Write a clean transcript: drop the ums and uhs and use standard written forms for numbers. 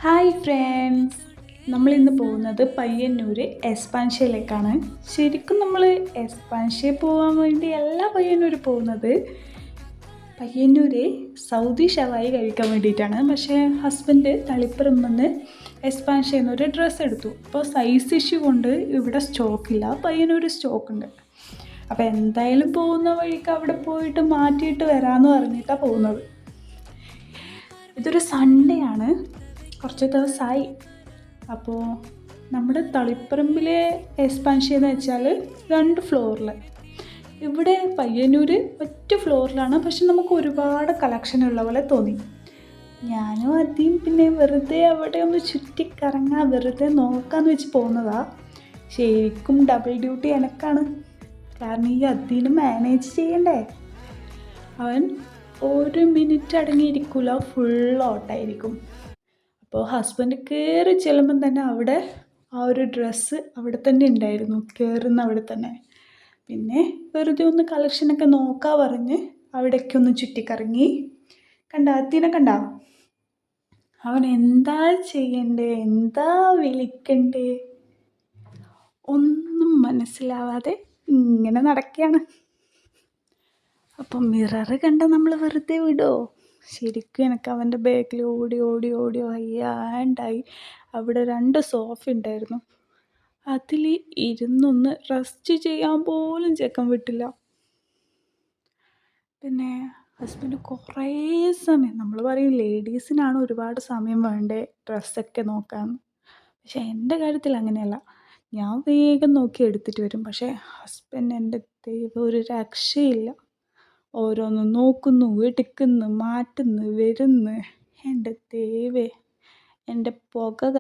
Hi friends, നമ്മളിന്ന് പോകുന്നത് പയ്യന്നൂർ എസ്പാൻഷ്യയിലേക്കാണ്. ശരിക്കും നമ്മൾ എസ്പാൻഷ്യയിൽ പോകാൻ വേണ്ടിയല്ല പയ്യന്നൂർ പോകുന്നത്. പയ്യന്നൂർ സൗദി ഷവായി കഴിക്കാൻ വേണ്ടിയിട്ടാണ്. പക്ഷേ ഹസ്ബൻഡ് തളിപ്പറമ്പെന്ന് എസ്പാൻഷ്യയിൽ നിന്ന് ഒരു ഡ്രസ്സ് എടുത്തു. അപ്പോൾ സൈസ് ഇഷ്യൂ കൊണ്ട് ഇവിടെ സ്റ്റോക്കില്ല, പയ്യന്നൂർ സ്റ്റോക്കുണ്ട്. അപ്പോൾ എന്തായാലും പോകുന്ന വഴിക്ക് അവിടെ പോയിട്ട് മാറ്റിയിട്ട് വരാമെന്ന് പറഞ്ഞിട്ടാണ് പോകുന്നത്. ഇതൊരു സൺഡേ ആണ്, കുറച്ച് ദിവസമായി. അപ്പോൾ നമ്മുടെ തളിപ്പറമ്പിലെ എക്സ്പാൻഷൻ എന്ന് വെച്ചാൽ 2 ഫ്ലോറിൽ, ഇവിടെ പയ്യന്നൂർ ഒറ്റ ഫ്ലോറിലാണ്. പക്ഷെ നമുക്ക് ഒരുപാട് കളക്ഷൻ ഉള്ള പോലെ തോന്നി. ഞാനും ആദ്യം പിന്നെ വെറുതെ അവിടെ ഒന്ന് ചുറ്റിക്കറങ്ങാൻ, വെറുതെ നോക്കാമെന്ന് വെച്ച് പോകുന്നതാണ്. ശരിക്കും ഡബിൾ ഡ്യൂട്ടി എനക്കാണ്. കാരണം ഈ അതിന് മാനേജ് ചെയ്യണ്ടേ. അവൻ ഒരു മിനിറ്റ് അടങ്ങിയിരിക്കില്ല, ഫുൾ ഓട്ടായിരിക്കും. അപ്പോൾ ഹസ്ബൻഡ് കയറി ചെല്ലുമ്പം തന്നെ അവിടെ ആ ഒരു ഡ്രസ്സ് അവിടെ തന്നെ ഉണ്ടായിരുന്നു, കയറുന്ന അവിടെ തന്നെ. പിന്നെ വെറുതെ ഒന്ന് കളക്ഷനൊക്കെ നോക്കാൻ പറഞ്ഞ് അവിടേക്ക് ഒന്ന് ചുറ്റിക്കറങ്ങി. അതിനെ കണ്ട അവൻ എന്താ ചെയ്യണ്ടേ, എന്താ വിളിക്കണ്ടേ, ഒന്നും മനസ്സിലാവാതെ ഇങ്ങനെ നടക്കുകയാണ്. അപ്പം മിററ് കണ്ട നമ്മൾ വെറുതെ വിടുമോ? ശരിക്കും എനിക്ക് അവൻ്റെ ബാക്കിൽ ഓടി ഓടി ഓടി വയ്യാണ്ടായി. അവിടെ 2 സോഫ ഉണ്ടായിരുന്നു, അതിൽ ഇരുന്നൊന്ന് റെസ്റ്റ് ചെയ്യാൻ പോലും ചെക്കൻ വിട്ടില്ല. പിന്നെ ഹസ്ബൻഡ് കുറേ സമയം, നമ്മൾ പറയും ലേഡീസിനാണ് ഒരുപാട് സമയം വേണ്ടേ ഡ്രസ്സൊക്കെ നോക്കാൻ. പക്ഷെ എൻ്റെ കാര്യത്തിൽ അങ്ങനെയല്ല, ഞാൻ വേഗം നോക്കി എടുത്തിട്ട് വരും. പക്ഷേ ഹസ്ബൻഡ് എൻ്റെ ദൈവം ഒരു രക്ഷയില്ല. ഓരോന്ന് നോക്കുന്നു, എടുക്കുന്നു, മാറ്റുന്നു, വരുന്നു. എൻ്റെ ദൈവേ, എൻ്റെ പുക